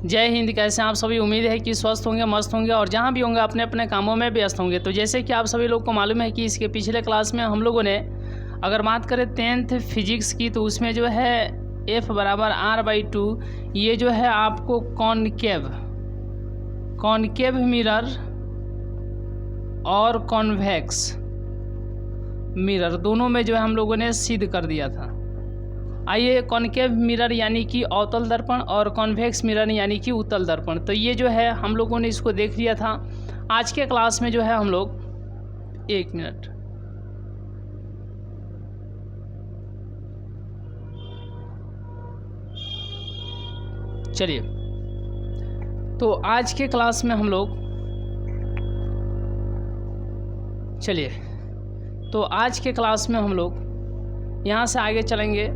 जय हिंद। कैसे आप सभी? उम्मीद है कि स्वस्थ होंगे, मस्त होंगे और जहाँ भी होंगे अपने अपने कामों में व्यस्त होंगे। तो जैसे कि आप सभी लोग को मालूम है कि इसके पिछले क्लास में हम लोगों ने अगर बात करें 10th फिजिक्स की, तो उसमें जो है F बराबर R/2 ये जो है आपको कॉनकेव मिरर और कॉन्वेक्स मिरर दोनों में जो है हम लोगों ने सिद्ध कर दिया था। आइए, कॉनकेव मिरर यानी कि अवतल दर्पण और कॉन्वेक्स मिरर यानी कि उत्तल दर्पण, तो ये जो है हम लोगों ने इसको देख लिया था। आज के क्लास में जो है हम लोग 1 मिनट चलिए, तो आज के क्लास में हम लोग आज के क्लास में हम लोग यहाँ से आगे चलेंगे।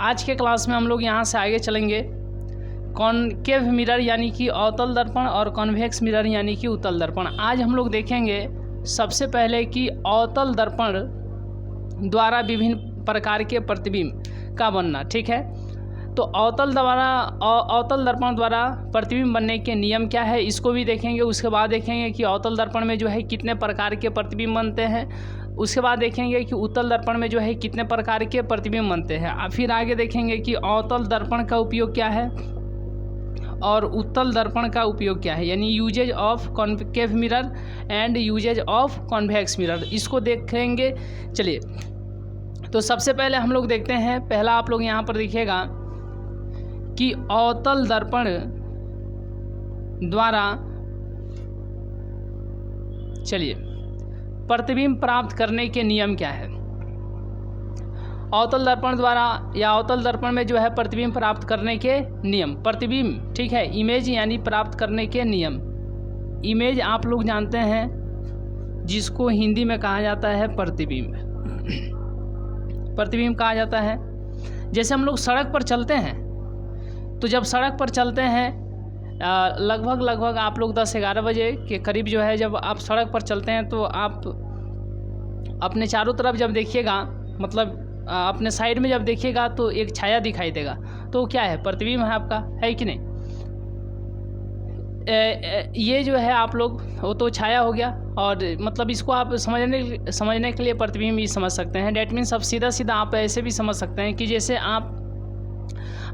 आज के क्लास में हम लोग यहाँ से आगे चलेंगे कॉनकेव मिरर यानी कि अवतल दर्पण और कॉन्वेक्स मिरर यानी कि उत्तल दर्पण। आज हम लोग देखेंगे सबसे पहले कि अवतल दर्पण द्वारा विभिन्न प्रकार के प्रतिबिंब का बनना। ठीक है, तो अवतल दर्पण द्वारा प्रतिबिंब बनने के नियम क्या है, इसको भी देखेंगे। उसके बाद देखेंगे कि अवतल दर्पण में जो है कितने प्रकार के प्रतिबिंब बनते हैं। उसके बाद देखेंगे कि उत्तल दर्पण में जो है कितने प्रकार के प्रतिबिंब बनते हैं। फिर आगे देखेंगे कि अवतल दर्पण का उपयोग क्या है और उत्तल दर्पण का उपयोग क्या है, यानी usages of concave mirror and usages of convex mirror, इसको देखेंगे। चलिए, तो सबसे पहले हम लोग देखते हैं। पहला आप लोग यहाँ पर देखिएगा कि अवतल दर्पण द्वारा प्रतिबिंब प्राप्त करने के नियम क्या है। अवतल दर्पण द्वारा या अवतल दर्पण में जो है प्रतिबिंब प्राप्त करने के नियम, प्रतिबिंब, ठीक है, इमेज यानी प्राप्त करने के नियम। इमेज आप लोग जानते हैं जिसको हिंदी में कहा जाता है प्रतिबिंब। प्रतिबिंब कहा जाता है। जैसे हम लोग सड़क पर चलते हैं, तो जब सड़क पर चलते हैं लगभग आप लोग 10-11 बजे के करीब जो है जब आप सड़क पर चलते हैं, तो आप अपने चारों तरफ जब देखिएगा, मतलब अपने साइड में जब देखिएगा तो एक छाया दिखाई देगा, तो क्या है, प्रतिबिंब है आपका, है कि नहीं। ये जो है आप लोग, वो तो छाया हो गया, और मतलब इसको आप समझने के लिए प्रतिबिंब भी समझ सकते हैं। डैट मीन्स अब सीधा आप ऐसे भी समझ सकते हैं कि जैसे आप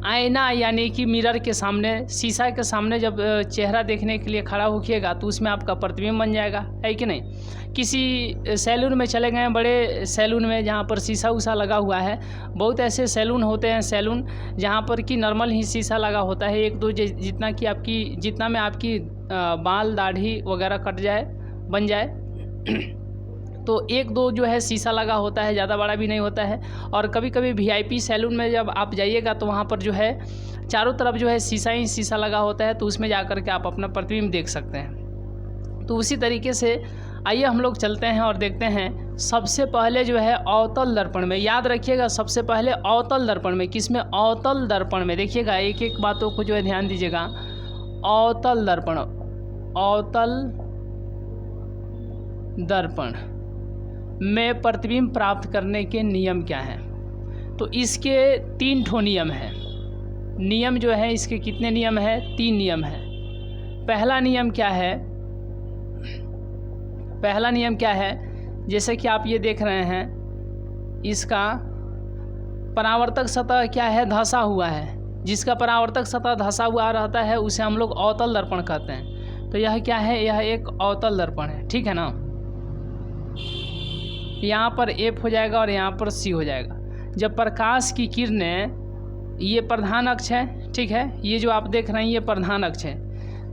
आईना यानी कि मिरर के सामने, शीशा के सामने जब चेहरा देखने के लिए खड़ा होखिएगा, तो उसमें आपका प्रतिबिंब बन जाएगा, है कि नहीं। किसी सैलून में चले गए, बड़े सैलून में जहाँ पर शीशा उषा लगा हुआ है। बहुत ऐसे सैलून होते हैं, सैलून जहाँ पर कि नॉर्मल ही शीशा लगा होता है, 1-2 जितना में आपकी बाल दाढ़ी वगैरह कट जाए, बन जाए, तो 1-2 जो है शीशा लगा होता है, ज़्यादा बड़ा भी नहीं होता है। और कभी कभी VIP सैलून में जब आप जाइएगा, तो वहाँ पर जो है चारों तरफ जो है शीशा ही शीशा लगा होता है, तो उसमें जा कर के आप अपना प्रतिबिंब देख सकते हैं। तो उसी तरीके से आइए हम लोग चलते हैं और देखते हैं। सबसे पहले जो है अवतल दर्पण में, याद रखिएगा, सबसे पहले अवतल दर्पण में, किसमें, अवतल दर्पण में। देखिएगा, एक बातों को जो है ध्यान दीजिएगा। अवतल दर्पण में प्रतिबिंब प्राप्त करने के नियम क्या हैं। तो इसके 3 ठो नियम हैं। नियम जो है इसके कितने नियम हैं, 3 नियम हैं। पहला नियम क्या है, जैसे कि आप ये देख रहे हैं, इसका परावर्तक सतह क्या है, धंसा हुआ है। जिसका परावर्तक सतह धंसा हुआ रहता है उसे हम लोग अवतल दर्पण कहते हैं। तो यह क्या है, यह एक अवतल दर्पण है, ठीक है ना। यहाँ पर F हो जाएगा और यहाँ पर C हो जाएगा। जब प्रकाश की किरणें, ये प्रधान अक्ष है, ठीक है, ये जो आप देख रहे हैं ये प्रधान अक्ष है।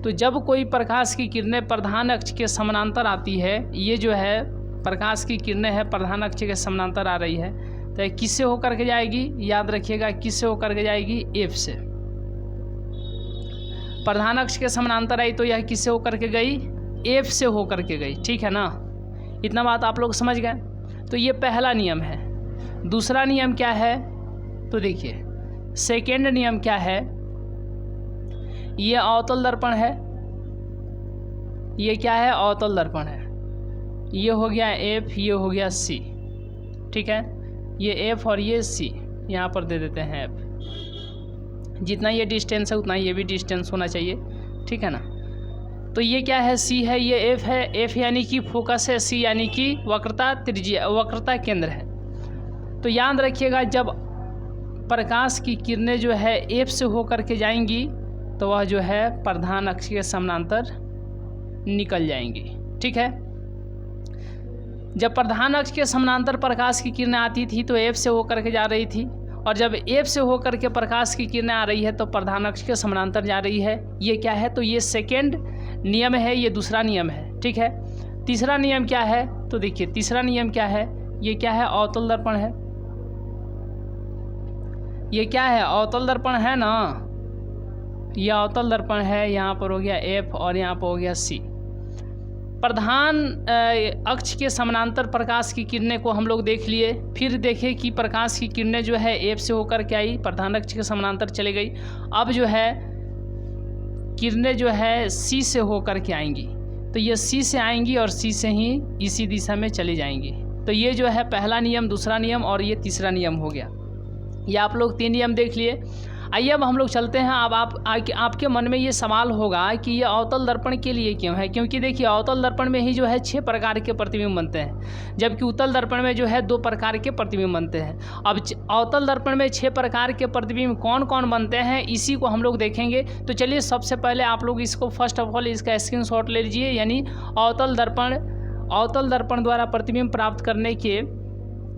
तो जब कोई प्रकाश की किरणें प्रधान अक्ष के समानांतर आती है, ये जो है प्रकाश की किरणें है प्रधान अक्ष के समानांतर आ रही है, तो किससे होकर के जाएगी, याद रखिएगा, किससे होकर के जाएगी, F से। प्रधान अक्ष के समानांतर आई तो यह किससे होकर के गई, F से होकर के गई, ठीक है ना। इतना बात आप लोग समझ गए। तो ये पहला नियम है। दूसरा नियम क्या है, तो देखिए सेकेंड नियम क्या है। ये अवतल दर्पण है, ये क्या है, अवतल दर्पण है। ये हो गया F, ये हो गया C, ठीक है। ये F और ये C यहाँ पर दे देते हैं F। जितना ये डिस्टेंस है उतना ये भी डिस्टेंस होना चाहिए, ठीक है ना। तो ये क्या है, सी है, ये एफ है, एफ यानी कि फोकस है, सी यानी कि वक्रता त्रिज्या, वक्रता केंद्र है। तो याद रखिएगा जब प्रकाश की किरणें जो है एफ से होकर के जाएंगी तो वह जो है प्रधान अक्ष के समानांतर निकल जाएंगी, ठीक है। जब प्रधान अक्ष के समानांतर प्रकाश की किरणें आती थी तो एफ से होकर के जा रही थी, और जब एफ से होकर के प्रकाश की किरणें आ रही है तो प्रधान अक्ष के समानांतर जा रही है। ये क्या है, तो ये सेकेंड नियम है, ये दूसरा नियम है, ठीक है। तीसरा नियम क्या है, तो देखिए तीसरा नियम क्या है, ये क्या है, अवतल दर्पण है। ये क्या है, अवतल दर्पण है ना, ये अवतल दर्पण है। यहाँ पर हो गया एफ और यहाँ पर हो गया सी। प्रधान अक्ष के समानांतर प्रकाश की किरणें को हम लोग देख लिए, फिर देखें कि प्रकाश की किरणें जो है एफ से होकर के आई, प्रधान अक्ष के समानांतर चले गई। अब जो है किरणें जो है सी से होकर के आएंगी, तो ये सी से आएंगी और सी से ही इसी दिशा में चली जाएंगी। तो ये जो है पहला नियम, दूसरा नियम और ये तीसरा नियम हो गया। ये आप लोग 3 नियम देख लिए। आइए अब हम लोग चलते हैं। अब आपके मन में ये सवाल होगा कि ये अवतल दर्पण के लिए क्यों है, क्योंकि देखिए अवतल दर्पण में ही जो है 6 प्रकार के प्रतिबिंब बनते हैं, जबकि उत्तल दर्पण में जो है 2 प्रकार के प्रतिबिंब बनते हैं। अब अवतल दर्पण में 6 प्रकार के प्रतिबिंब कौन कौन बनते हैं इसी को हम लोग देखेंगे। तो चलिए सबसे पहले आप लोग इसको फर्स्ट ऑफ ऑल इसका स्क्रीनशॉट ले लीजिए। यानी अवतल दर्पण द्वारा प्रतिबिंब प्राप्त करने के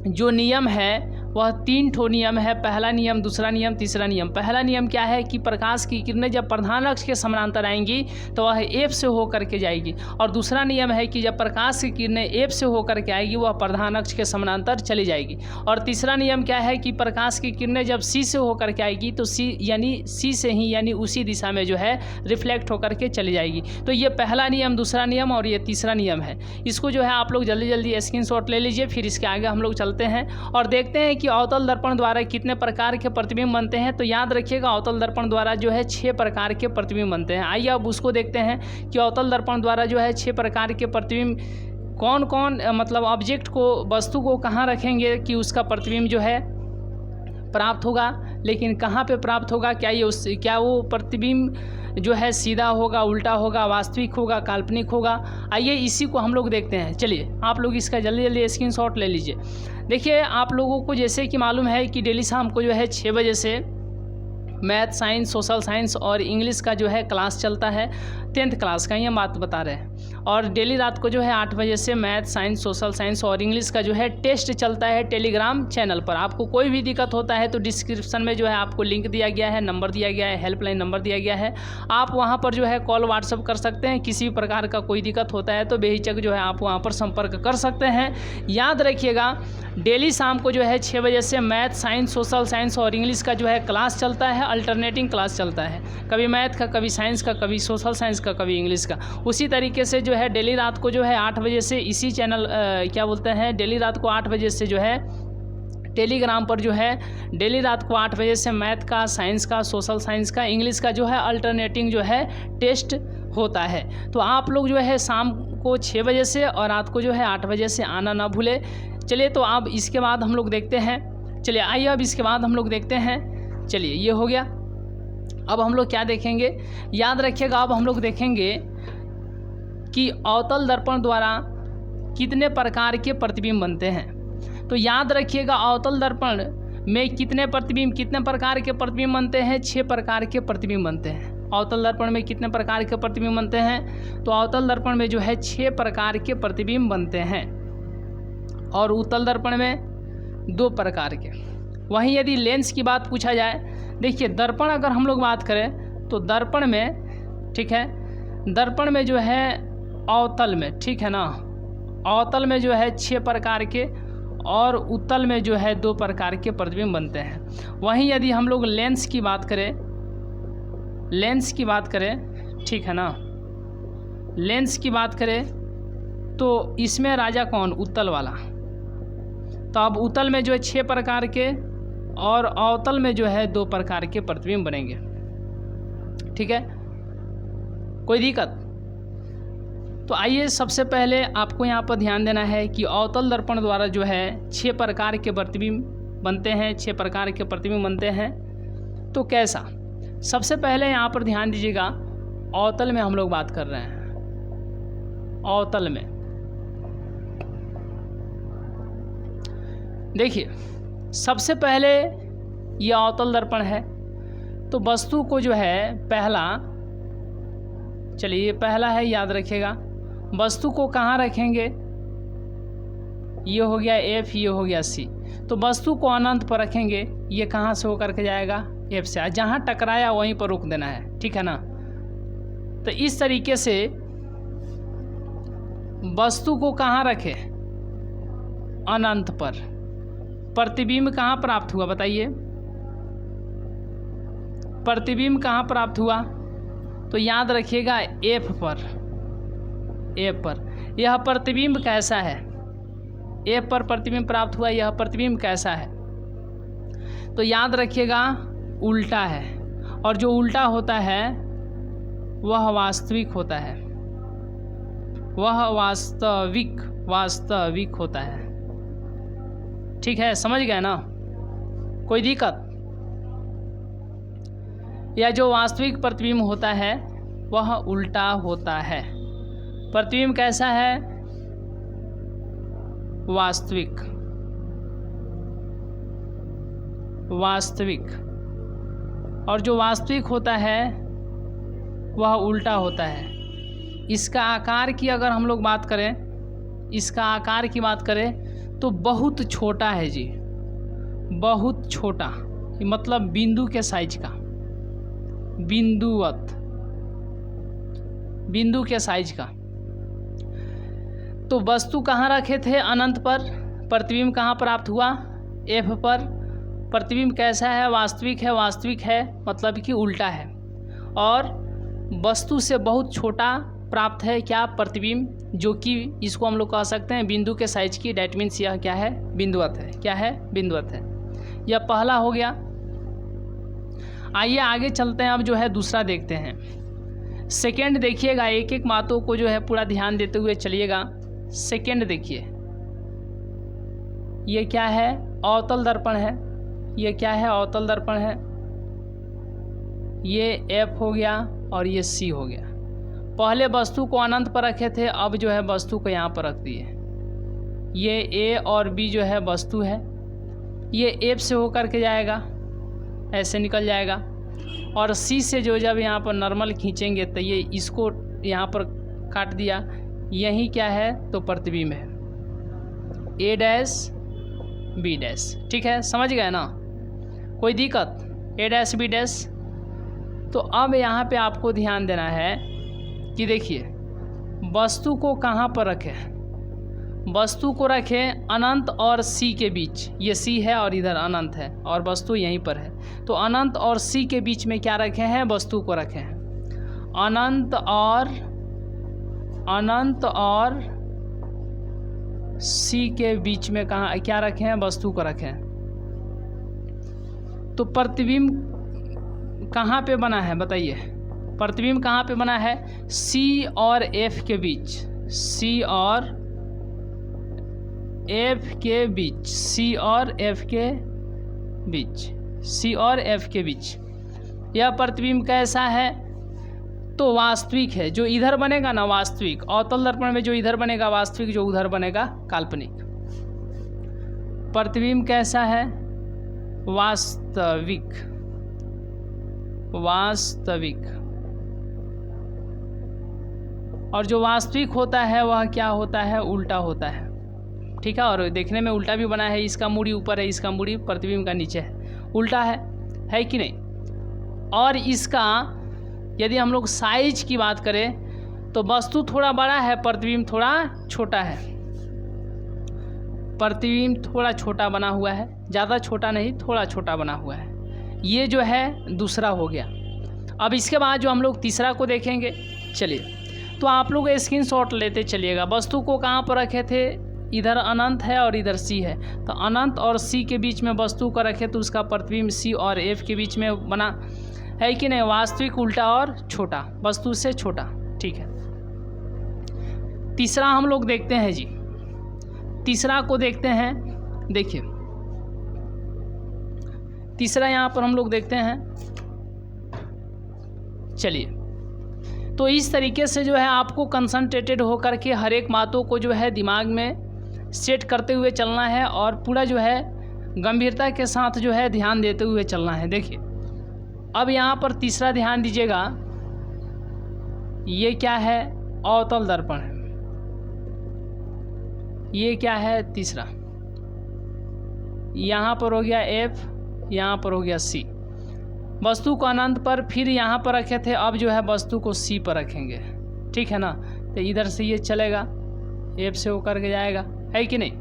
जो नियम है वह 3 ठो नियम है। पहला नियम, दूसरा नियम, तीसरा नियम। पहला नियम क्या है कि प्रकाश की किरणें जब प्रधान अक्ष के समानांतर आएंगी तो वह एफ से होकर के जाएगी, और दूसरा नियम है कि जब प्रकाश की किरणें एफ से होकर के आएगी वह प्रधान अक्ष के समानांतर चली जाएगी। और तीसरा नियम क्या है कि प्रकाश की किरणें जब सी से होकर के आएगी तो सी से ही यानी उसी दिशा में जो है रिफ्लेक्ट होकर के चली जाएगी। तो ये पहला नियम, दूसरा नियम और ये तीसरा नियम है। इसको जो है आप लोग जल्दी जल्दी स्क्रीनशॉट ले लीजिए, फिर इसके आगे हम लोग चलते हैं और देखते हैं कि अवतल दर्पण द्वारा कितने प्रकार के प्रतिबिंब बनते हैं। तो याद रखिएगा अवतल दर्पण द्वारा जो है 6 प्रकार के प्रतिबिंब बनते हैं। आइए अब उसको देखते हैं कि अवतल दर्पण द्वारा जो है 6 प्रकार के प्रतिबिंब कौन कौन, मतलब ऑब्जेक्ट को, वस्तु को कहाँ रखेंगे कि उसका प्रतिबिंब जो है प्राप्त होगा, लेकिन कहाँ पे प्राप्त होगा, क्या वो प्रतिबिंब जो है सीधा होगा, उल्टा होगा, वास्तविक होगा, काल्पनिक होगा। आइए इसी को हम लोग देखते हैं। चलिए आप लोग इसका जल्दी जल्दी स्क्रीनशॉट ले लीजिए। देखिए आप लोगों को जैसे कि मालूम है कि डेली शाम को जो है 6 बजे से मैथ, साइंस, सोशल साइंस और इंग्लिश का जो है क्लास चलता है, 10th क्लास का ये बात बता रहे हैं। और डेली रात को जो है 8 बजे से मैथ, साइंस, सोशल साइंस और इंग्लिश का जो है टेस्ट चलता है टेलीग्राम चैनल पर। आपको कोई भी दिक्कत होता है तो डिस्क्रिप्शन में जो है आपको लिंक दिया गया है, नंबर दिया गया है, हेल्पलाइन नंबर दिया गया है। आप वहाँ पर जो है कॉल व्हाट्सअप कर सकते हैं। किसी भी प्रकार का कोई दिक्कत होता है तो बेहिचक जो है आप वहाँ पर संपर्क कर सकते हैं। याद रखिएगा डेली शाम को जो है 6 बजे से मैथ, साइंस, सोशल साइंस और इंग्लिश का जो है क्लास चलता है, अल्टरनेटिंग क्लास चलता है, कभी मैथ का, कभी साइंस का, कभी सोशल साइंस का, कभी इंग्लिश का। उसी तरीके से जो है डेली रात को जो है 8 बजे से इसी चैनल डेली रात को 8 बजे से जो है टेलीग्राम पर जो है डेली रात को 8 बजे से मैथ का, साइंस का, सोशल साइंस का, इंग्लिश का जो है अल्टरनेटिंग जो है टेस्ट होता है। तो आप लोग जो है शाम को 6 बजे से और रात को जो है 8 बजे से आना ना भूले। चलिए तो अब इसके बाद हम लोग देखते हैं। चलिए आइए अब इसके बाद हम लोग देखते हैं। चलिए ये हो गया। अब हम लोग क्या देखेंगे, याद रखिएगा अब हम लोग देखेंगे कि अवतल दर्पण द्वारा कितने प्रकार के प्रतिबिंब बनते हैं। तो याद रखिएगा अवतल दर्पण में कितने प्रकार के प्रतिबिंब बनते हैं, 6 प्रकार के प्रतिबिंब बनते हैं। अवतल दर्पण में कितने प्रकार के प्रतिबिंब बनते हैं, तो अवतल दर्पण में जो है 6 प्रकार के प्रतिबिंब बनते हैं और उत्तल दर्पण में 2 प्रकार के। वहीं यदि लेंस की बात पूछा जाए, देखिए दर्पण अगर हम लोग बात करें तो दर्पण में, ठीक है, दर्पण में जो है अवतल में, ठीक है ना, अवतल में जो है 6 प्रकार के और उत्तल में जो है 2 प्रकार के प्रतिबिंब बनते हैं। वहीं यदि हम लोग लेंस की बात करें, ठीक है ना, लेंस की बात करें तो इसमें राजा कौन, उत्तल वाला। तो अब उत्तल में जो है 6 प्रकार के और अवतल में जो है 2 प्रकार के प्रतिबिंब बनेंगे। ठीक है, कोई दिक्कत? तो आइए सबसे पहले आपको यहाँ पर ध्यान देना है कि अवतल दर्पण द्वारा जो है 6 प्रकार के प्रतिबिंब बनते हैं, 6 प्रकार के प्रतिबिंब बनते हैं। तो कैसा, सबसे पहले यहाँ पर ध्यान दीजिएगा, अवतल में हम लोग बात कर रहे हैं। अवतल में देखिए, सबसे पहले ये अवतल दर्पण है। तो वस्तु को जो है पहला, चलिए पहला है, याद रखिएगा। वस्तु को कहाँ रखेंगे? ये हो गया F, ये हो गया C। तो वस्तु को अनंत पर रखेंगे, ये कहाँ से होकर के जाएगा? F से। जहाँ टकराया वहीं पर रोक देना है, ठीक है ना। तो इस तरीके से वस्तु को कहाँ रखे? अनंत पर। प्रतिबिंब कहाँ प्राप्त हुआ बताइए? प्रतिबिंब कहाँ प्राप्त हुआ? तो याद रखिएगा F पर। F पर यह प्रतिबिंब कैसा है? F पर प्रतिबिंब प्राप्त हुआ, यह प्रतिबिंब कैसा है? तो याद रखिएगा उल्टा है, और जो उल्टा होता है वह वास्तविक होता है, वह वास्तविक होता है। ठीक है, समझ गए ना? कोई दिक्कत? या जो वास्तविक प्रतिबिंब होता है वह उल्टा होता है। प्रतिबिंब कैसा है? वास्तविक। और जो वास्तविक होता है वह उल्टा होता है। इसका आकार की अगर हम लोग बात करें, इसका आकार की बात करें तो बहुत छोटा है जी, बहुत छोटा, मतलब बिंदु के साइज का, बिंदुवत, बिंदु के साइज का। तो वस्तु कहाँ रखे थे? अनंत पर। प्रतिबिंब कहाँ प्राप्त हुआ? F पर। प्रतिबिंब कैसा है? वास्तविक है। वास्तविक है मतलब कि उल्टा है, और वस्तु से बहुत छोटा प्राप्त है क्या? प्रतिबिंब, जो कि इसको हम लोग कह सकते हैं बिंदु के साइज की। डैट मीन्स यह क्या है? बिंदुवत है। क्या है? बिंदुवत है। यह पहला हो गया। आइए आगे चलते हैं, अब जो है दूसरा देखते हैं। सेकेंड देखिएगा, एक एक बातों को जो है पूरा ध्यान देते हुए चलिएगा। सेकेंड देखिए, ये क्या है? अवतल दर्पण है। ये क्या है? अवतल दर्पण है। ये F हो गया और ये C हो गया। पहले वस्तु को अनंत पर रखे थे, अब जो है वस्तु को यहाँ पर रख दिए। ये A और B जो है वस्तु है, ये F से होकर के जाएगा, ऐसे निकल जाएगा, और C से जो जब यहाँ पर नॉर्मल खींचेंगे तो ये इसको यहाँ पर काट दिया। यही क्या है? तो प्रतिबिंब है, A डैश B डैश। ठीक है, समझ गए ना? कोई दिक्कत? A dash B dash. तो अब यहाँ पे आपको ध्यान देना है कि देखिए वस्तु को कहाँ पर रखें? वस्तु को रखें अनंत और C के बीच। ये C है और इधर अनंत है, और वस्तु यहीं पर है। तो अनंत और C के बीच में क्या रखे हैं? वस्तु को रखे हैं। अनंत और C के बीच में कहाँ क्या रखे हैं? वस्तु को रखें। तो प्रतिबिंब कहाँ पे बना है बताइए? प्रतिबिंब कहाँ पे बना है? C और F के बीच। C और F के बीच। C और F के बीच। C और F के बीच। यह प्रतिबिंब कैसा है? तो वास्तविक है। जो इधर बनेगा ना वास्तविक, अवतल दर्पण में जो इधर बनेगा वास्तविक, जो उधर बनेगा काल्पनिक। प्रतिबिंब कैसा है? वास्तविक। और जो वास्तविक होता है वह क्या होता है? उल्टा होता है। ठीक है, और देखने में उल्टा भी बना है। इसका मूड़ी ऊपर है, इसका मूड़ी प्रतिबिंब का नीचे है, उल्टा है कि नहीं? और इसका यदि हम लोग साइज की बात करें तो वस्तु थोड़ा बड़ा है, प्रतिबिंब थोड़ा छोटा है। प्रतिबिंब थोड़ा छोटा बना हुआ है, ज़्यादा छोटा नहीं, थोड़ा छोटा बना हुआ है। ये जो है दूसरा हो गया। अब इसके बाद जो हम लोग तीसरा को देखेंगे, चलिए तो आप लोग स्क्रीनशॉट लेते चलिएगा। वस्तु को कहाँ पर रखे थे? इधर अनंत है और इधर C है। तो अनंत और C के बीच में वस्तु को रखे तो उसका प्रतिबिंब C और F के बीच में बना है कि नहीं? वास्तविक, उल्टा और छोटा, वस्तु से छोटा। ठीक है, तीसरा हम लोग देखते हैं जी। तीसरा को देखते हैं। देखिए तीसरा यहाँ पर हम लोग देखते हैं, चलिए, तो इस तरीके से जो है आपको कंसंट्रेटेड होकर के हर एक बातों को जो है दिमाग में सेट करते हुए चलना है और पूरा जो है गंभीरता के साथ जो है ध्यान देते हुए चलना है। देखिए, अब यहाँ पर तीसरा ध्यान दीजिएगा, ये क्या है, अवतल दर्पण है। ये क्या है, तीसरा। यहाँ पर हो गया F, यहाँ पर हो गया C। वस्तु को अनंत पर फिर यहाँ पर रखे थे, अब जो है वस्तु को C पर रखेंगे, ठीक है ना। तो इधर से ये चलेगा, F से होकर के जाएगा, है कि नहीं।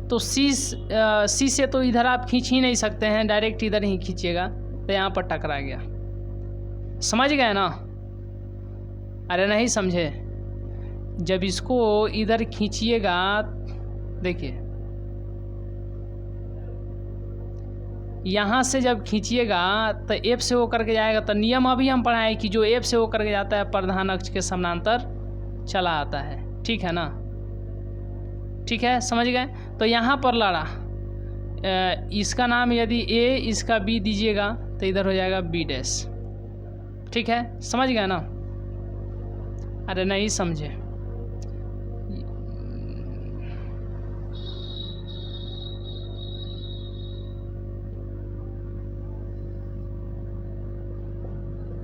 तो C से तो इधर आप खींच ही नहीं सकते हैं, डायरेक्ट इधर ही खींचिएगा, तो यहाँ पर टकरा गया। समझ गए ना। अरे नहीं समझे, जब इसको इधर खींचिएगा, देखिए यहाँ से जब खींचिएगा तो F से होकर के जाएगा। तो नियम अभी हम पढ़ाए कि जो F से होकर के जाता है प्रधान अक्ष के समानांतर चला आता है, ठीक है ना। ठीक है, समझ गए। तो यहाँ पर लड़ा, इसका नाम यदि A, इसका B दीजिएगा तो इधर हो जाएगा B डैश, ठीक है, समझ गए ना। अरे नहीं समझे,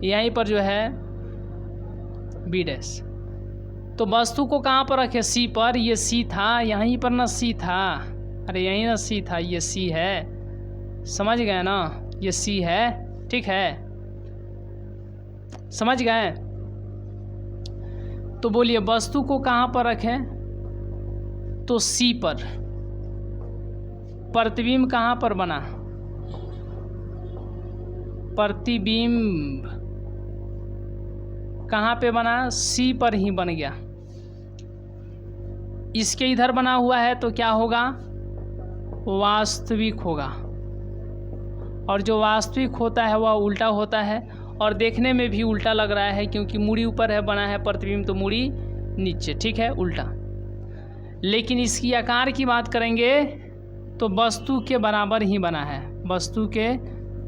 यहीं पर जो है B डैश। तो वस्तु को कहाँ पर रखे, C पर। ये C था, यहीं पर ना C था, अरे यहीं ना C था, ये C है, समझ गए ना, ये C है, ठीक है, समझ गए। तो बोलिए वस्तु को कहाँ पर रखें, तो C पर। प्रतिबिंब कहाँ पर बना, प्रतिबिंब कहाँ पे बना, C पर ही बन गया। इसके इधर बना हुआ है तो क्या होगा, वास्तविक होगा। और जो वास्तविक होता है वह उल्टा होता है, और देखने में भी उल्टा लग रहा है क्योंकि मूड़ी ऊपर है बना है प्रतिबिंब, तो मूड़ी नीचे, ठीक है, उल्टा। लेकिन इसकी आकार की बात करेंगे तो वस्तु के बराबर ही बना है, वस्तु के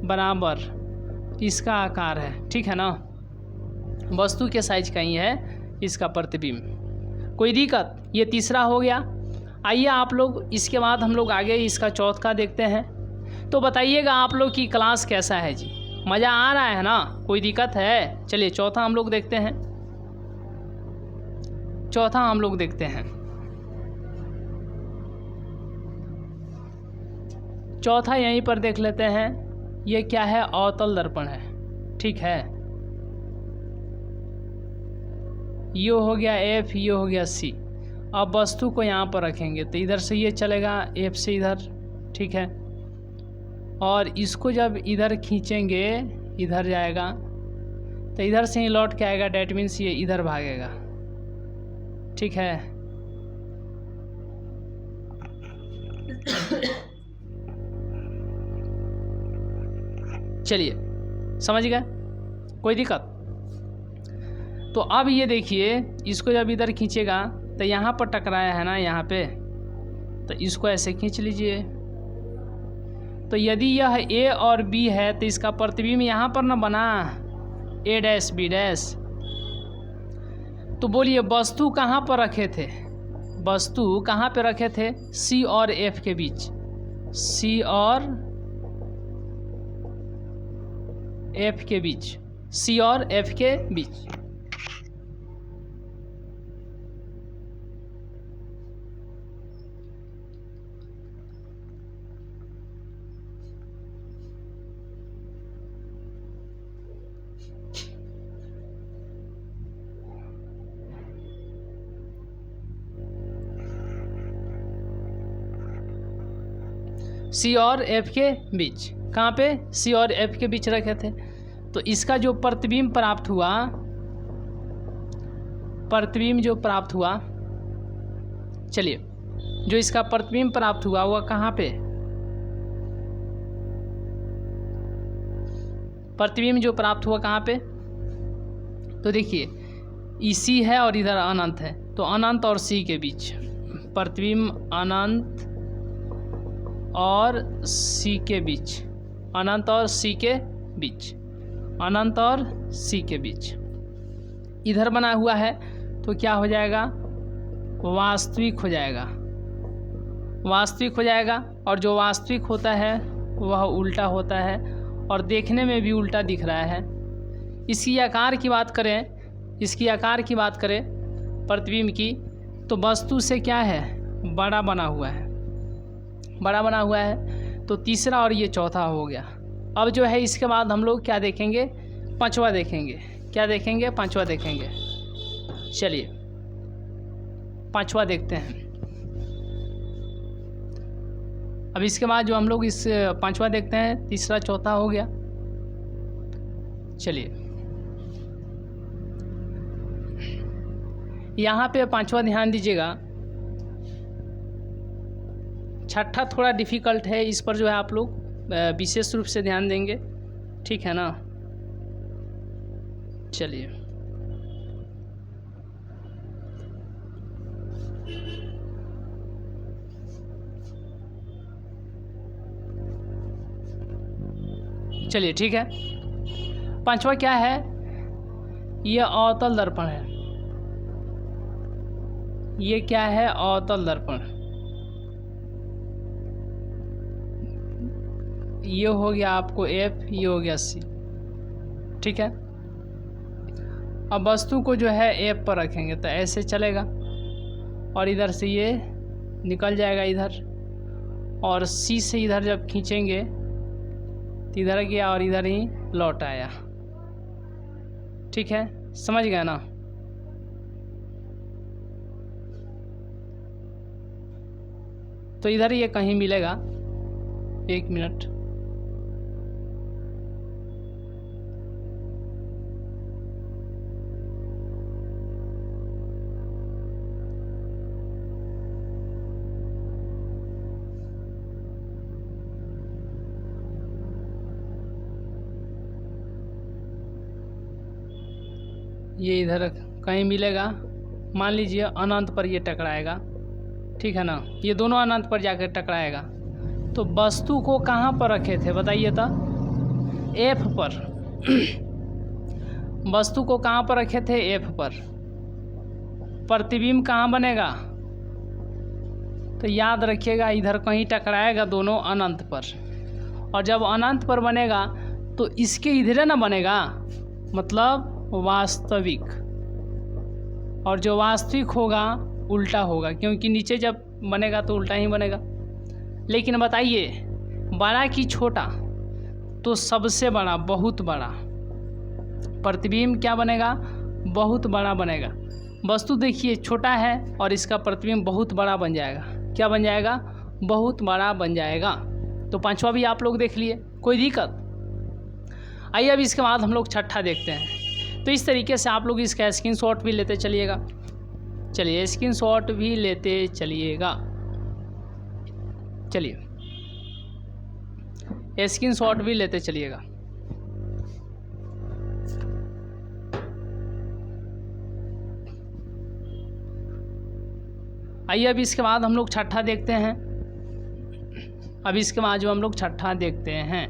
बराबर इसका आकार है, ठीक है ना, वस्तु के साइज का ही है इसका प्रतिबिंब। कोई दिक्कत, ये तीसरा हो गया। आइए आप लोग इसके बाद हम लोग आगे इसका चौथा देखते हैं। तो बताइएगा आप लोग की क्लास कैसा है जी, मज़ा आ रहा है ना, कोई दिक्कत है। चलिए चौथा हम लोग देखते हैं, चौथा हम लोग देखते हैं। चौथा यहीं पर देख लेते हैं, ये क्या है, अवतल दर्पण है, ठीक है। ये हो गया F, ये हो गया C। अब वस्तु को यहाँ पर रखेंगे तो इधर से ये चलेगा F से इधर, ठीक है। और इसको जब इधर खींचेंगे इधर जाएगा तो इधर से ही लौट के आएगा, डैट मीन्स ये इधर भागेगा, ठीक है। चलिए समझ गए, कोई दिक्कत। तो अब ये देखिए, इसको जब इधर खींचेगा तो यहाँ पर टकराया है ना, यहाँ पे, तो इसको ऐसे खींच लीजिए। तो यदि यह A और B है तो इसका प्रतिबिंब यहाँ पर ना बना A डैश B डैश। तो बोलिए वस्तु कहाँ पर रखे थे, वस्तु कहाँ पे रखे थे, C और F के बीच, C और F के बीच, C और F के बीच। C और F के बीच, कहाँ पे, C और F के बीच रखे थे। तो इसका जो प्रतिबिंब प्राप्त हुआ, प्रतिबिंब जो प्राप्त हुआ, चलिए जो इसका प्रतिबिंब प्राप्त हुआ वह कहाँ पे, प्रतिबिंब जो प्राप्त हुआ कहाँ पे, तो देखिए इसी है और इधर अनंत है, तो अनंत और C के बीच प्रतिबिंब, अनंत और C के बीच, अनंत और C के बीच। अनंत और सी के बीच। इधर बना हुआ है तो क्या हो जाएगा, वास्तविक हो जाएगा, वास्तविक हो जाएगा। और जो वास्तविक होता है वह उल्टा होता है और देखने में भी उल्टा दिख रहा है। इसकी आकार की बात करें, इसकी आकार की बात करें प्रतिबिंब की, तो वस्तु से क्या है, बड़ा बना हुआ है, बड़ा बना हुआ है। तो तीसरा और ये चौथा हो गया। अब जो है इसके बाद हम लोग क्या देखेंगे, पांचवा देखेंगे। क्या देखेंगे, पांचवा देखेंगे। चलिए पांचवा देखते हैं। अब इसके बाद जो हम लोग इस पांचवा देखते हैं, तीसरा चौथा हो गया। चलिए यहाँ पे पांचवा ध्यान दीजिएगा। छठा थोड़ा डिफ़िकल्ट है, इस पर जो है आप लोग विशेष रूप से ध्यान देंगे, ठीक है ना। चलिए चलिए ठीक है। पांचवा क्या है, ये अवतल दर्पण है। ये क्या है, अवतल दर्पण। ये हो गया आपको F, ये हो गया C, ठीक है। अब वस्तु को जो है F पर रखेंगे तो ऐसे चलेगा और इधर से ये निकल जाएगा इधर, और C से इधर जब खींचेंगे तो इधर गया और इधर ही लौट आया, ठीक है, समझ गए ना। तो इधर ये कहीं मिलेगा, एक मिनट। ये इधर कहीं मिलेगा, मान लीजिए अनंत पर ये टकराएगा, ठीक है ना। ये दोनों अनंत पर जाकर टकराएगा। तो वस्तु को कहाँ पर रखे थे बताइए तो, F पर। वस्तु को कहाँ पर रखे थे, F पर। प्रतिबिंब कहाँ बनेगा, तो याद रखिएगा इधर कहीं टकराएगा दोनों अनंत पर, और जब अनंत पर बनेगा तो इसके इधर ना बनेगा, मतलब वास्तविक। और जो वास्तविक होगा उल्टा होगा, क्योंकि नीचे जब बनेगा तो उल्टा ही बनेगा। लेकिन बताइए बड़ा कि छोटा, तो सबसे बड़ा, बहुत बड़ा। प्रतिबिंब क्या बनेगा, बहुत बड़ा बनेगा। वस्तु देखिए छोटा है और इसका प्रतिबिंब बहुत बड़ा बन जाएगा। क्या बन जाएगा, बहुत बड़ा बन जाएगा। तो पांचवा भी आप लोग देख लिए, कोई दिक्कत। आइए अब इसके बाद हम लोग छठा देखते हैं। तो इस तरीके से आप लोग इसका स्क्रीनशॉट भी लेते चलिएगा। चलिए स्क्रीनशॉट भी लेते चलिएगा। चलिए स्क्रीनशॉट भी लेते चलिएगा। आइए अब इसके बाद हम लोग छठा देखते हैं। अब इसके बाद जो हम लोग छठा देखते हैं,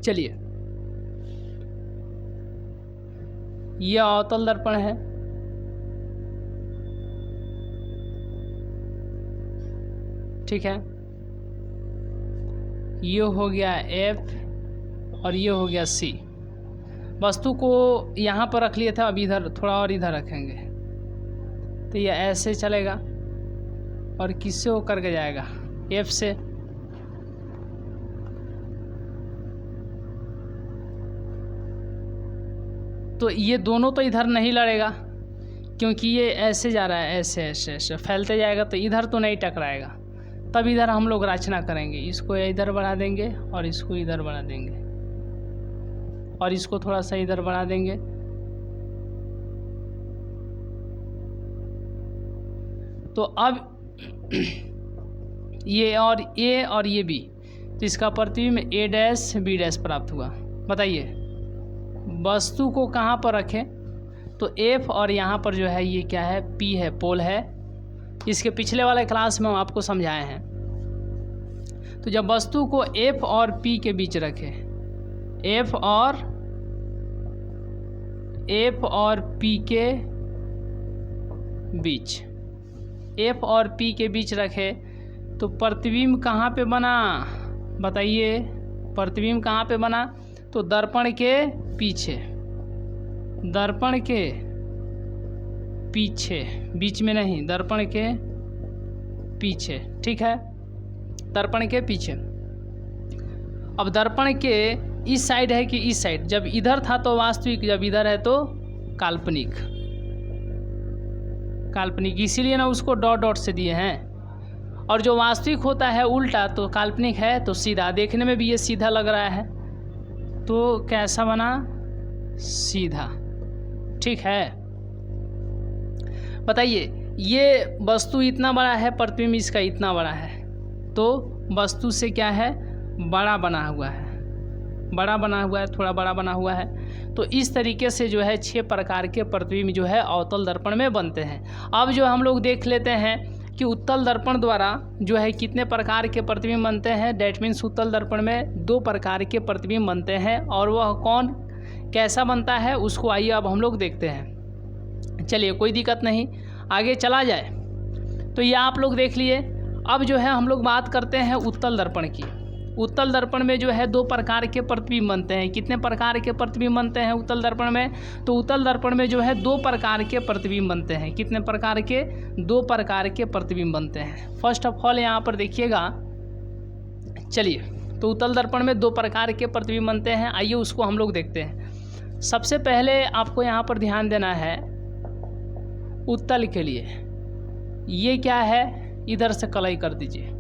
चलिए यह अवतल दर्पण है, ठीक है। ये हो गया F और ये हो गया C। वस्तु को यहाँ पर रख लिया था, अब इधर थोड़ा और इधर रखेंगे तो ये ऐसे चलेगा और किससे होकर के जाएगा, F से। तो ये दोनों तो इधर नहीं लड़ेगा, क्योंकि ये ऐसे जा रहा है, ऐसे ऐसे ऐसे फैलते जाएगा, तो इधर तो नहीं टकराएगा। तब इधर हम लोग रचना करेंगे, इसको इधर बढ़ा देंगे और इसको इधर बढ़ा देंगे और इसको थोड़ा सा इधर बढ़ा देंगे। तो अब ये और A और ये B, तो इसका प्रतिबिंब A डैश B डैश प्राप्त हुआ। बताइए वस्तु को कहाँ पर रखें, तो F और यहाँ पर जो है ये क्या है, P है, पोल है। इसके पिछले वाले क्लास में हम आपको समझाए हैं। तो जब वस्तु को F और P के बीच रखें, F और P के बीच, F और P के बीच रखे तो प्रतिबिंब कहाँ पे बना बताइए? प्रतिबिंब कहाँ पे बना? तो दर्पण के पीछे, दर्पण के पीछे, बीच में नहीं, दर्पण के पीछे। ठीक है, दर्पण के पीछे। अब दर्पण के इस साइड है कि इस साइड? जब इधर था तो वास्तविक, जब इधर है तो काल्पनिक। काल्पनिक इसीलिए ना उसको डॉट डॉट से दिए हैं। और जो वास्तविक होता है उल्टा, तो काल्पनिक है तो सीधा। देखने में भी ये सीधा लग रहा है, तो कैसा बना? सीधा। ठीक है, बताइए, ये वस्तु इतना बड़ा है, प्रतिबिंब इसका इतना बड़ा है, तो वस्तु से क्या है? बड़ा बना हुआ है, बड़ा बना हुआ है, थोड़ा बड़ा बना हुआ है। तो इस तरीके से जो है 6 प्रकार के प्रतिबिंब जो है अवतल दर्पण में बनते हैं। अब जो हम लोग देख लेते हैं कि उत्तल दर्पण द्वारा जो है कितने प्रकार के प्रतिबिंब बनते हैं। डैट मीन्स उत्तल दर्पण में 2 प्रकार के प्रतिबिंब बनते हैं, और वह कौन कैसा बनता है उसको आइए अब हम लोग देखते हैं। चलिए, कोई दिक्कत नहीं, आगे चला जाए। तो ये आप लोग देख लिए। अब जो है हम लोग बात करते हैं उत्तल दर्पण की। उत्तल दर्पण में जो है 2 प्रकार के प्रतिबिंब बनते हैं। कितने प्रकार के प्रतिबिंब बनते हैं उत्तल दर्पण में? तो उत्तल दर्पण में जो है 2 प्रकार के प्रतिबिंब बनते हैं। कितने प्रकार के? 2 प्रकार के प्रतिबिंब बनते हैं। फर्स्ट ऑफ ऑल यहाँ पर देखिएगा, चलिए, तो उत्तल दर्पण में 2 प्रकार के प्रतिबिंब बनते हैं। आइए उसको हम लोग देखते हैं। सबसे पहले आपको यहाँ पर ध्यान देना है उत्तल के लिए, ये क्या है? इधर से कलई कर दीजिए।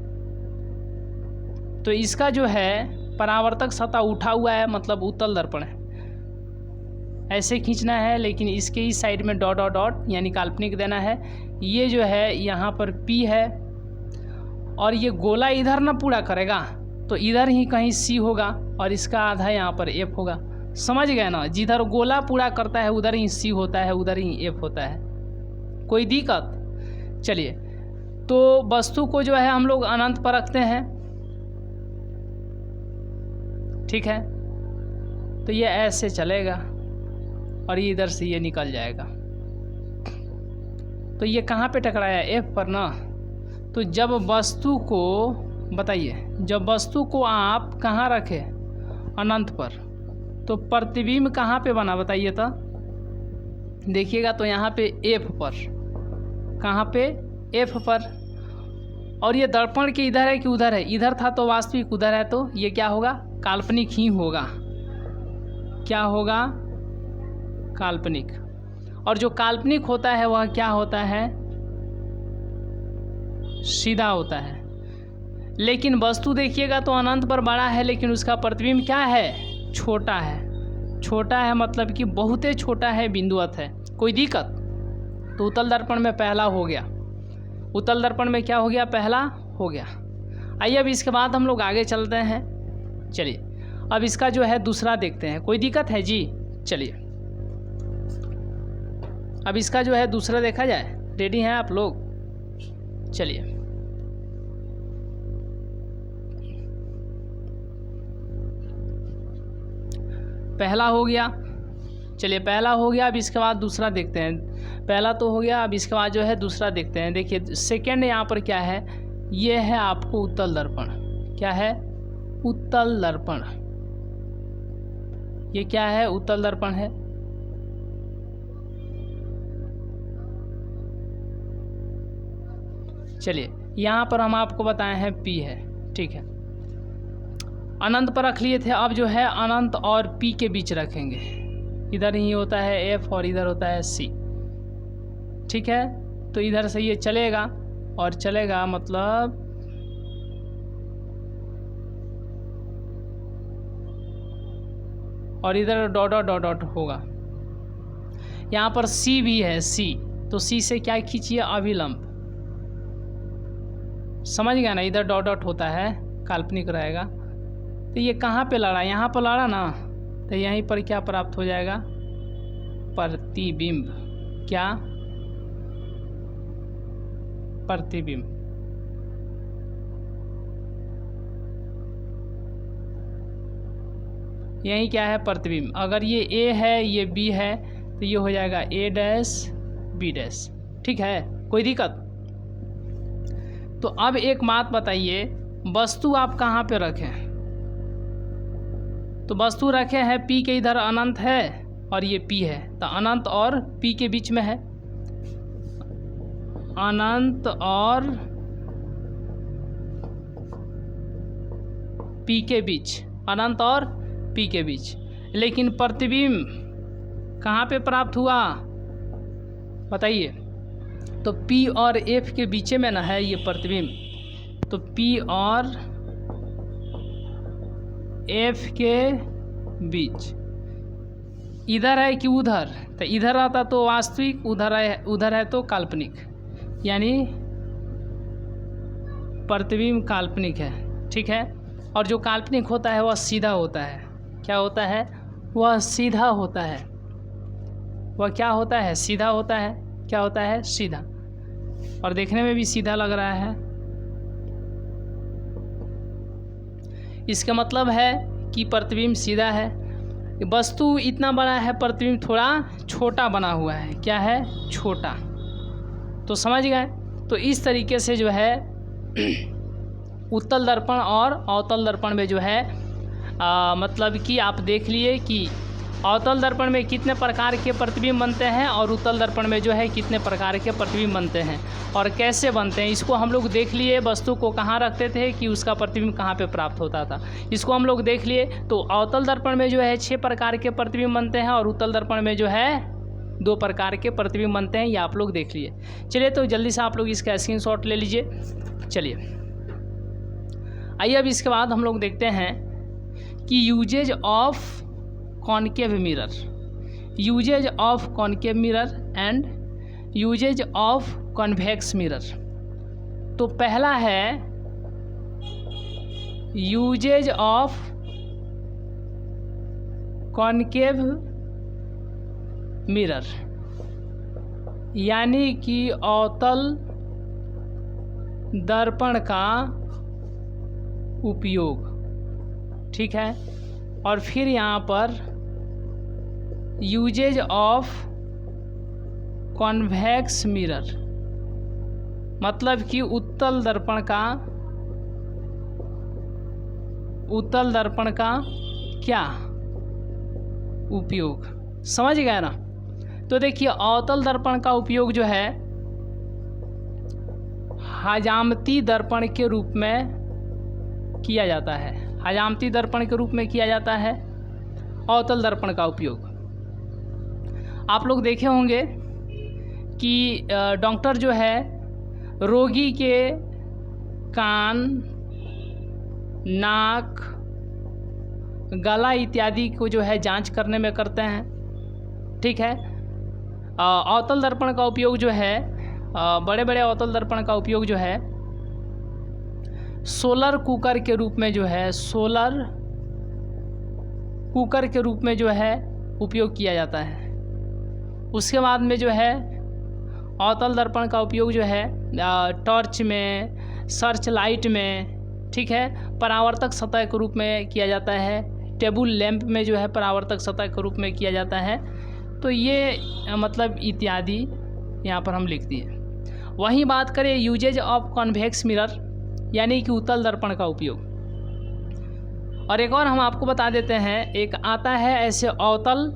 तो इसका जो है परावर्तक सतह उठा हुआ है, मतलब उत्तल दर्पण है। ऐसे खींचना है, लेकिन इसके इस साइड में डॉट डॉट डॉट यानी काल्पनिक देना है। ये जो है यहाँ पर P है, और ये गोला इधर ना पूरा करेगा तो इधर ही कहीं C होगा, और इसका आधा यहाँ पर F होगा। समझ गए ना? जिधर गोला पूरा करता है उधर ही C होता है, उधर ही F होता है। कोई दिक्कत? चलिए, तो वस्तु को जो है हम लोग अनंत पर रखते हैं। ठीक है, तो ये ऐसे चलेगा और ये इधर से ये निकल जाएगा। तो ये कहाँ पे टकराया? F पर ना। तो जब वस्तु को, बताइए, जब वस्तु को आप कहाँ रखें? अनंत पर, तो प्रतिबिंब कहाँ पे बना बताइए तो? देखिएगा तो यहाँ पे F पर। कहाँ पे? F पर। और ये दर्पण के इधर है कि उधर है? इधर था तो वास्तविक, उधर है तो ये क्या होगा? काल्पनिक ही होगा। क्या होगा? काल्पनिक। और जो काल्पनिक होता है वह क्या होता है? सीधा होता है। लेकिन वस्तु देखिएगा तो अनंत पर बड़ा है, लेकिन उसका प्रतिबिंब क्या है? छोटा है। छोटा है मतलब कि बहुते छोटा है, बिंदुवत है। कोई दिक्कत? तो उत्तल दर्पण में पहला हो गया। उत्तल दर्पण में क्या हो गया? पहला हो गया। आइए अब इसके बाद हम लोग आगे चलते हैं। चलिए, अब इसका जो है दूसरा देखते हैं। कोई दिक्कत है जी? चलिए, अब इसका जो है दूसरा देखा जाए। रेडी हैं आप लोग? चलिए, पहला हो गया। चलिए, पहला हो गया। अब इसके बाद दूसरा देखते हैं। पहला तो हो गया, अब इसके बाद जो है दूसरा देखते हैं। देखिए, सेकेंड यहाँ पर क्या है? ये है आपको उत्तल दर्पण। क्या है? उत्तल दर्पण। ये क्या है? उत्तल दर्पण है। चलिए, यहाँ पर हम आपको बताए हैं P है। ठीक है, अनंत पर रख लिए थे। अब जो है अनंत और P के बीच रखेंगे। इधर ही होता है F और इधर होता है C। ठीक है, तो इधर से ये चलेगा और चलेगा, मतलब और इधर डॉट डॉट डॉट डॉट होगा। यहाँ पर C भी है, C। तो C से क्या खींचिए? अभिलंब। समझ गया ना? इधर डॉट डॉट होता है, काल्पनिक रहेगा। तो ये कहाँ पे लड़ा? यहाँ पर लड़ा ना, तो यहीं पर क्या प्राप्त हो जाएगा? प्रतिबिंब। क्या? प्रतिबिंब। यही क्या है प्रतिबिंब। अगर ये ए है ये बी है तो ये हो जाएगा ए डैश बी डैश। ठीक है, कोई दिक्कत? तो अब एक बात बताइए, वस्तु आप कहाँ पे रखें? तो वस्तु रखे हैं पी के इधर अनंत है और ये पी है, तो अनंत और पी के बीच में है, अनंत और पी के बीच, अनंत और पी के बीच। लेकिन प्रतिबिंब कहाँ पे प्राप्त हुआ बताइए? तो पी और एफ के बीच में ना है ये प्रतिबिंब। तो पी और एफ के बीच, इधर है कि उधर? तो इधर आता तो वास्तविक, उधर है तो काल्पनिक, यानी प्रतिबिंब काल्पनिक है। ठीक है, और जो काल्पनिक होता है वह सीधा होता है। क्या होता है? वह सीधा होता है। वह क्या होता है? सीधा होता है। क्या होता है? सीधा, और देखने में भी सीधा लग रहा है। इसका मतलब है कि प्रतिबिंब सीधा है। वस्तु इतना बड़ा है, प्रतिबिंब थोड़ा छोटा बना हुआ है। क्या है? छोटा। तो समझ गए? तो इस तरीके से जो है उत्तल दर्पण और अवतल दर्पण में जो है मतलब कि आप देख लिए कि अवतल दर्पण में कितने प्रकार के प्रतिबिंब बनते हैं और उत्तल दर्पण में जो है कितने प्रकार के प्रतिबिंब बनते हैं और कैसे बनते हैं। इसको हम लोग देख लिए, वस्तु को कहाँ रखते थे कि उसका प्रतिबिंब कहाँ पे प्राप्त होता था, इसको हम लोग देख लिए। तो अवतल दर्पण में जो है 6 प्रकार के प्रतिबिंब बनते हैं और उत्तल दर्पण में जो है 2 प्रकार के प्रतिबिंब बनते हैं। ये आप लोग देख लिए। चलिए, तो जल्दी से आप लोग इसका स्क्रीनशॉट ले लीजिए। चलिए, आइए अब इसके बाद हम लोग देखते हैं कि usages of concave mirror, usages of concave mirror and usages of convex mirror. तो पहला है यूजेज ऑफ कॉनकेव मिरर, यानी कि अवतल दर्पण का उपयोग। ठीक है, और फिर यहाँ पर यूजेज ऑफ कॉन्वेक्स मिरर, मतलब कि उत्तल दर्पण का क्या उपयोग। समझ गए ना? तो देखिए, अवतल दर्पण का उपयोग जो है हजामती दर्पण के रूप में किया जाता है। हजामती दर्पण के रूप में किया जाता है अवतल दर्पण का उपयोग। आप लोग देखे होंगे कि डॉक्टर जो है रोगी के कान, नाक, गला इत्यादि को जो है जांच करने में करते हैं। ठीक है, अवतल दर्पण का उपयोग जो है, बड़े बड़े अवतल दर्पण का उपयोग जो है सोलर कुकर के रूप में जो है, सोलर कुकर के रूप में जो है उपयोग किया जाता है। उसके बाद में जो है अवतल दर्पण का उपयोग जो है टॉर्च में, सर्च लाइट में, ठीक है, परावर्तक सतह के रूप में किया जाता है। टेबल लैंप में जो है परावर्तक सतह के रूप में किया जाता है। तो ये मतलब इत्यादि यहाँ पर हम लिख दिए। वहीं बात करें यूजेज ऑफ कॉन्वेक्स मिरर, यानी कि उत्तल दर्पण का उपयोग। और एक और हम आपको बता देते हैं, एक आता है ऐसे अवतल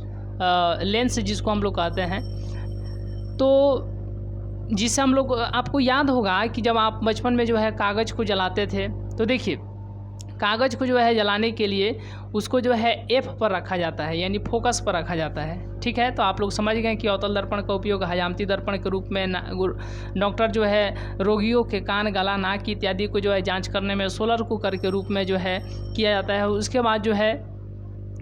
लेंस जिसको हम लोग कहते हैं। तो जिससे हम लोग, आपको याद होगा कि जब आप बचपन में जो है कागज़ को जलाते थे, तो देखिए कागज़ को जो है जलाने के लिए उसको जो है F पर रखा जाता है, यानी फोकस पर रखा जाता है। ठीक है, तो आप लोग समझ गए कि अवतल दर्पण का उपयोग हजामती दर्पण के रूप में डॉक्टर जो है रोगियों के कान, गला, नाक इत्यादि को जो है जांच करने में सोलर कुकर के रूप में जो है किया जाता है। उसके बाद जो है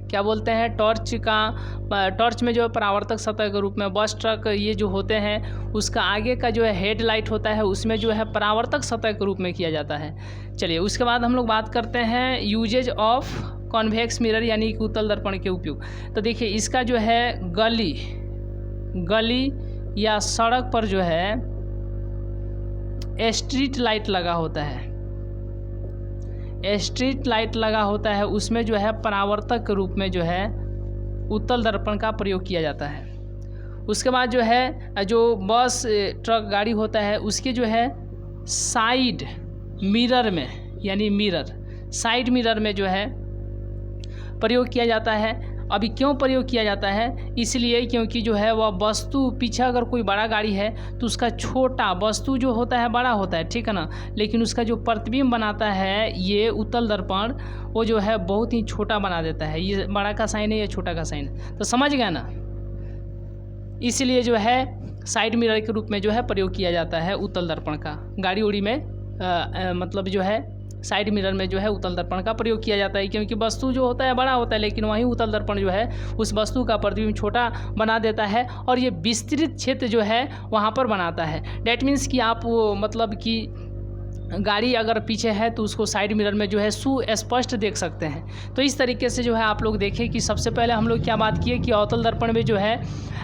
क्या बोलते हैं, टॉर्च में जो है परावर्तक सतह के रूप में, बस ट्रक ये जो होते हैं उसका आगे का जो है हेडलाइट होता है, उसमें जो है परावर्तक सतह के रूप में किया जाता है। चलिए, उसके बाद हम लोग बात करते हैं यूजेज ऑफ कॉन्वेक्स मिरर, यानी कि उत्तल दर्पण के उपयोग। तो देखिए, इसका जो है गली या सड़क पर जो है स्ट्रीट लाइट लगा होता है, स्ट्रीट लाइट लगा होता है उसमें जो है परावर्तक के रूप में जो है उत्तल दर्पण का प्रयोग किया जाता है। उसके बाद जो है जो बस ट्रक गाड़ी होता है उसके जो है साइड मिरर में, यानी मिरर साइड मिरर में जो है प्रयोग किया जाता है। अभी क्यों प्रयोग किया जाता है? इसलिए क्योंकि जो है वह वस्तु पीछे अगर कोई बड़ा गाड़ी है तो उसका छोटा वस्तु जो होता है बड़ा होता है, ठीक है ना, लेकिन उसका जो प्रतिबिंब बनाता है ये उत्तल दर्पण वो जो है बहुत ही छोटा बना देता है। ये बड़ा का साइन है, ये छोटा का साइन है, तो समझ गया ना। इसलिए जो है साइड मिरर के रूप में जो है प्रयोग किया जाता है उत्तल दर्पण का। गाड़ी उड़ी में मतलब जो है साइड मिरर में जो है उत्तल दर्पण का प्रयोग किया जाता है, क्योंकि वस्तु जो होता है बड़ा होता है लेकिन वहीं उत्तल दर्पण जो है उस वस्तु का प्रतिबिंब छोटा बना देता है और ये विस्तृत क्षेत्र जो है वहाँ पर बनाता है। डैट मीन्स कि आप मतलब कि गाड़ी अगर पीछे है तो उसको साइड मिरर में जो है सुस्पष्ट देख सकते हैं। तो इस तरीके से जो है आप लोग देखें कि सबसे पहले हम लोग क्या बात किए कि अवतल दर्पण में जो है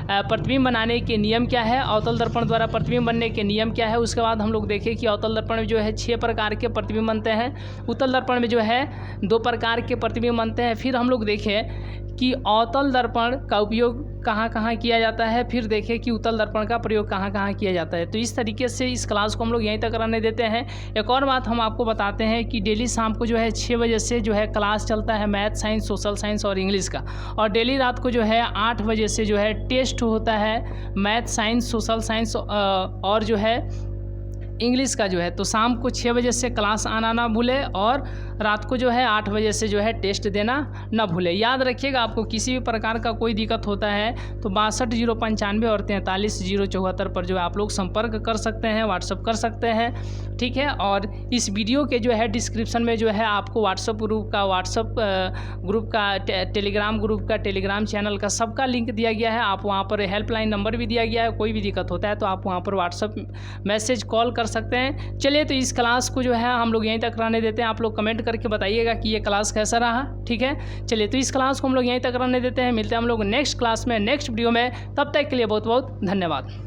प्रतिबिंब बनाने के नियम क्या है, अवतल दर्पण द्वारा प्रतिबिंब बनने के नियम क्या है। उसके बाद हम लोग देखें कि अवतल दर्पण में जो है 6 प्रकार के प्रतिबिंब बनते हैं, उत्तल दर्पण में जो है 2 प्रकार के प्रतिबिंब बनते हैं। फिर हम लोग देखें कि अवतल दर्पण का उपयोग कहाँ कहाँ किया जाता है, फिर देखें कि उत्तल दर्पण का प्रयोग कहाँ कहाँ किया जाता है। तो इस तरीके से इस क्लास को हम लोग यहीं तक रहने देते हैं। एक और बात हम आपको बताते हैं कि डेली शाम को जो है 6 बजे से जो है क्लास चलता है मैथ, साइंस, सोशल साइंस और इंग्लिश का, और डेली रात को जो है 8 बजे से जो है टेस्ट होता है मैथ, साइंस, सोशल साइंस और जो है इंग्लिश का जो है। तो शाम को 6 बजे से क्लास आना ना भूले और रात को जो है 8 बजे से जो है टेस्ट देना ना भूले। याद रखिएगा, आपको किसी भी प्रकार का कोई दिक्कत होता है तो 62 095 और 43 074 पर जो है आप लोग संपर्क कर सकते हैं, व्हाट्सअप कर सकते हैं, ठीक है। और इस वीडियो के जो है डिस्क्रिप्शन में जो है आपको व्हाट्सअप ग्रुप का टेलीग्राम ग्रुप का टेलीग्राम चैनल का सबका लिंक दिया गया है। आप वहाँ पर हेल्पलाइन नंबर भी दिया गया है, कोई भी दिक्कत होता है तो आप वहाँ पर व्हाट्सअप मैसेज कॉल कर सकते हैं। चलिए, तो इस क्लास को जो है हम लोग यहीं तक रहने देते हैं। आप लोग कमेंट करके बताइएगा कि ये क्लास कैसा रहा, ठीक है। चलिए, तो इस क्लास को हम लोग यहीं तक रहने देते हैं। मिलते हैं हम लोग नेक्स्ट क्लास में, नेक्स्ट वीडियो में। तब तक के लिए बहुत बहुत धन्यवाद।